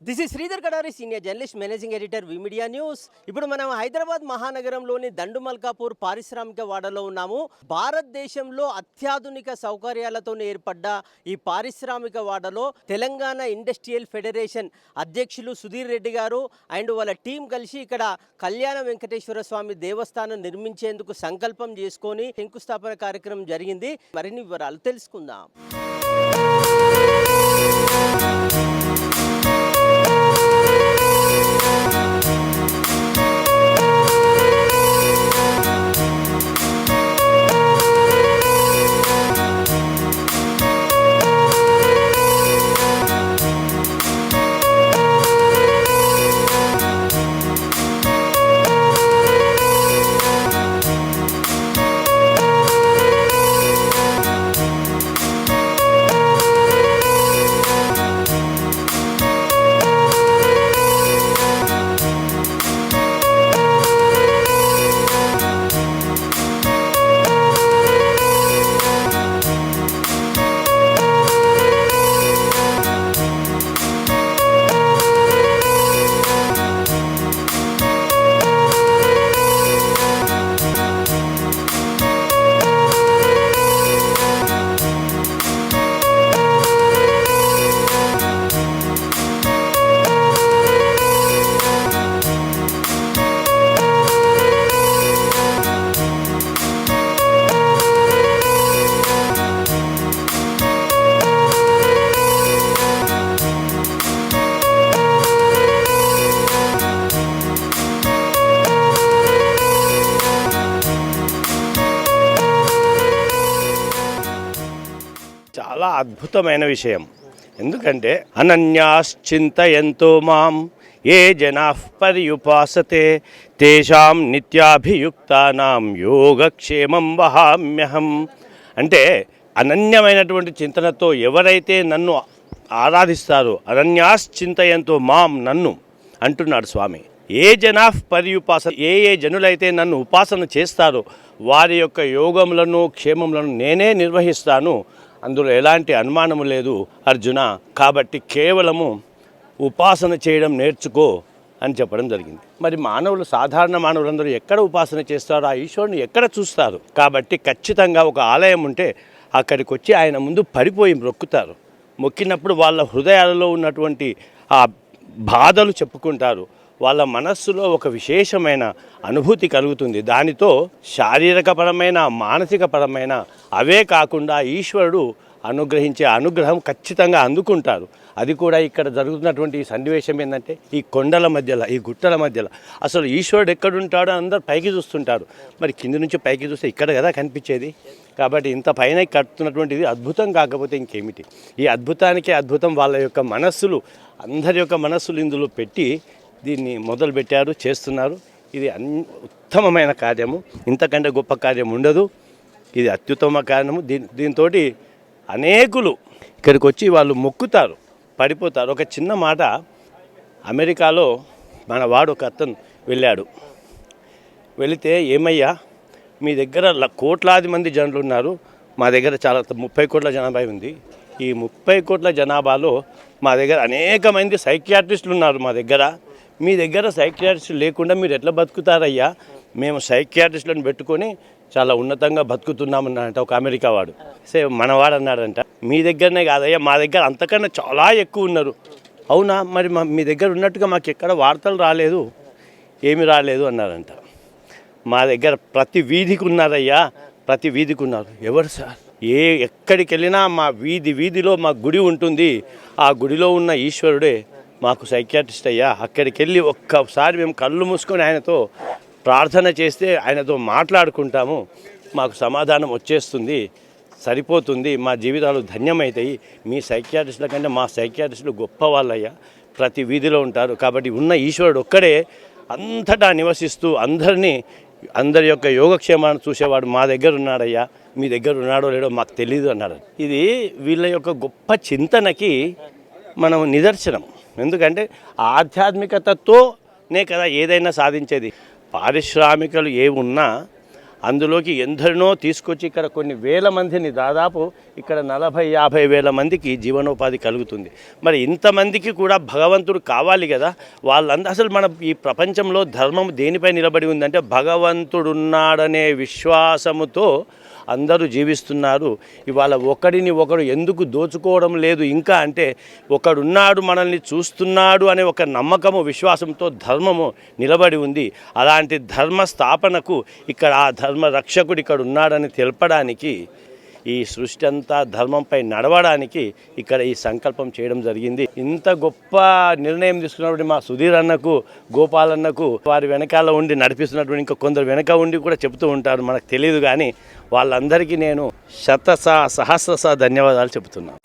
This is Sridhar Kadari, senior journalist, managing editor, we media news. ఇప్పుడు మనం హైదరాబాద్ మహానగరంలోని దండుమల్కాపూర్ పారిశ్రామిక వాడలో ఉన్నాము. భారతదేశంలో అత్యాధునిక సౌకర్యాలతో ఏర్పడ్డ ఈ పారిశ్రామిక వాడలో తెలంగాణ ఇండస్ట్రియల్ ఫెడరేషన్ అధ్యక్షులు సుధీర్ రెడ్డి గారు అండ్ వాళ్ళ టీం కలిసి ఇక్కడ కళ్యాణ వెంకటేశ్వర స్వామి దేవస్థానం నిర్మించేందుకు సంకల్పం చేసుకొని శంకుస్థాపన కార్యక్రమం జరిగింది. మరిన్ని వివరాలు తెలుసుకుందాం. చాలా అద్భుతమైన విషయం. ఎందుకంటే అనన్యాశ్చింతయంతో మాం ఏ జనాః పర్యుపాసతే తేషాం నిత్యాభియుక్తానాం యోగక్షేమం వహామ్యహం. అంటే అనన్యమైనటువంటి చింతనతో ఎవరైతే నన్ను ఆరాధిస్తారో, అనన్యాశ్చింతయంతో మాం నన్ను అంటున్నాడు స్వామి. ఏ జనాః పర్యుపాస, ఏ జనులైతే నన్ను ఉపాసన చేస్తారో వారి యొక్క యోగములను క్షేమములను నేనే నిర్వహిస్తాను. అందులో ఎలాంటి అనుమానము లేదు అర్జున. కాబట్టి కేవలము ఉపాసన చేయడం నేర్చుకో అని చెప్పడం జరిగింది. మరి మానవులు, సాధారణ మానవులందరూ ఎక్కడ ఉపాసన చేస్తారో, ఆ ఈశ్వరుని ఎక్కడ చూస్తారు? కాబట్టి ఖచ్చితంగా ఒక ఆలయం ఉంటే అక్కడికి వచ్చి ఆయన ముందు పడిపోయి మొక్కుతారు. మొక్కినప్పుడు వాళ్ళ హృదయాలలో ఉన్నటువంటి ఆ బాధలు చెప్పుకుంటారు. వాళ్ళ మనస్సులో ఒక విశేషమైన అనుభూతి కలుగుతుంది. దానితో శారీరకపరమైన, మానసికపరమైన అవే కాకుండా ఈశ్వరుడు అనుగ్రహించే అనుగ్రహం ఖచ్చితంగా అందుకుంటారు. అది కూడా ఇక్కడ జరుగుతున్నటువంటి ఈ సన్నివేశం ఏంటంటే, ఈ కొండల మధ్యలో, ఈ గుట్టల మధ్యలో అసలు ఈశ్వరుడు ఎక్కడుంటాడో అందరూ పైకి చూస్తుంటారు. మరి కింది నుంచి పైకి చూస్తే ఇక్కడ కదా కనిపించేది. కాబట్టి ఇంత పైన కట్టుతున్నటువంటిది అద్భుతం కాకపోతే ఇంకేమిటి? ఈ అద్భుతానికే అద్భుతం వాళ్ళ యొక్క మనస్సులు, అందరి యొక్క మనస్సులు ఇందులో పెట్టి దీన్ని మొదలుపెట్టారు, చేస్తున్నారు. ఇది ఉత్తమమైన కార్యము. ఇంతకంటే గొప్ప కార్యం ఉండదు. ఇది అత్యుత్తమ కార్యము. దీంతో అనేకులు ఇక్కడికి వచ్చి వాళ్ళు మొక్కుతారు, పడిపోతారు. ఒక చిన్న మాట, అమెరికాలో మన వాడు ఒక అతను వెళ్ళాడు. వెళితే, ఏమయ్యా మీ దగ్గర కోట్లాది మంది జనులు ఉన్నారు, మా దగ్గర చాలా 30 కోట్ల జనాభా ఉంది. ఈ 30 కోట్ల జనాభాలో మా దగ్గర అనేక మంది సైకియాట్రిస్టులు ఉన్నారు. మీ దగ్గర సైకియాట్రిస్టులు లేకుండా మీరు ఎట్లా బతుకుతారయ్యా? మేము సైకియాట్రిస్టులను పెట్టుకొని చాలా ఉన్నతంగా బతుకుతున్నామన్నాడంట ఒక అమెరికా వాడు. మనవాడు అన్నాడంట, మీ దగ్గరనే కాదయ్యా, మా దగ్గర అంతకన్నా చాలా ఎక్కువ ఉన్నారు. అవునా? మరి మీ దగ్గర ఉన్నట్టుగా మాకు ఎక్కడ వార్తలు రాలేదు, ఏమి రాలేదు అన్నారంట. మా దగ్గర ప్రతి వీధికి ఉన్నారయ్యా, ప్రతి వీధికి ఉన్నారు. ఎవరు సార్? ఎక్కడికి వెళ్ళినా మా వీధిలో మా గుడి ఉంటుంది. ఆ గుడిలో ఉన్న ఈశ్వరుడే మాకు సైకియాట్రిస్ట్ అయ్యా. అక్కడికి వెళ్ళి ఒక్కసారి మేము కళ్ళు మూసుకొని ఆయనతో ప్రార్థన చేస్తే, ఆయనతో మాట్లాడుకుంటాము, మాకు సమాధానం వచ్చేస్తుంది, సరిపోతుంది, మా జీవితాలు ధన్యమవుతాయి. మీ సైకియాట్రిస్టుల కంటే మా సైకియాట్రిస్టులు గొప్ప వాళ్ళయ్యా, ప్రతి వీధిలో ఉంటారు. కాబట్టి ఉన్న ఈశ్వరుడు ఒక్కడే అంతటా నివసిస్తూ అందరి యొక్క యోగక్షేమాన్ని చూసేవాడు మా దగ్గర ఉన్నాడయ్యా, మీ దగ్గర ఉన్నాడో లేడో మాకు తెలీదు అన్నాడు. ఇది వీళ్ళ యొక్క గొప్ప చింతనకి మనం నిదర్శనం. ఎందుకంటే ఆధ్యాత్మికతతోనే కదా ఏదైనా సాధించేది. పారిశ్రామికలు ఏ ఉన్నా అందులోకి ఎందరినో తీసుకొచ్చి ఇక్కడ కొన్ని వేల మందిని, దాదాపు ఇక్కడ 40-50 వేల మందికి జీవనోపాధి కలుగుతుంది. మరి ఇంతమందికి కూడా భగవంతుడు కావాలి కదా. వాళ్ళందరూ అసలు మన ఈ ప్రపంచంలో ధర్మం దేనిపై నిలబడి ఉందంటే భగవంతుడున్నాడనే విశ్వాసముతో అందరూ జీవిస్తున్నారు. ఇవాళ ఒకడిని ఒకడు ఎందుకు దోచుకోవడం లేదు ఇంకా అంటే ఒకడున్నాడు మనల్ని చూస్తున్నాడు అనే ఒక నమ్మకము, విశ్వాసంతో ధర్మము నిలబడి ఉంది. అలాంటి ధర్మ స్థాపనకు ఇక్కడ ఆ ధర్మ రక్షకుడు ఇక్కడ ఉన్నాడని తెలపడానికి, ఈ సృష్టి అంతా ధర్మంపై నడవడానికి ఇక్కడ ఈ సంకల్పం చేయడం జరిగింది. ఇంత గొప్ప నిర్ణయం తీసుకున్నటువంటి మా సుధీర్ అన్నకు, గోపాల్ అన్నకు, వారి వెనకాల ఉండి నడిపిస్తున్నటువంటి ఇంకా కొందరు వెనక ఉండి కూడా చెప్తూ ఉంటారు, మనకు తెలియదు. కానీ వాళ్ళందరికీ నేను సహస్రశ ధన్యవాదాలు చెబుతున్నాను.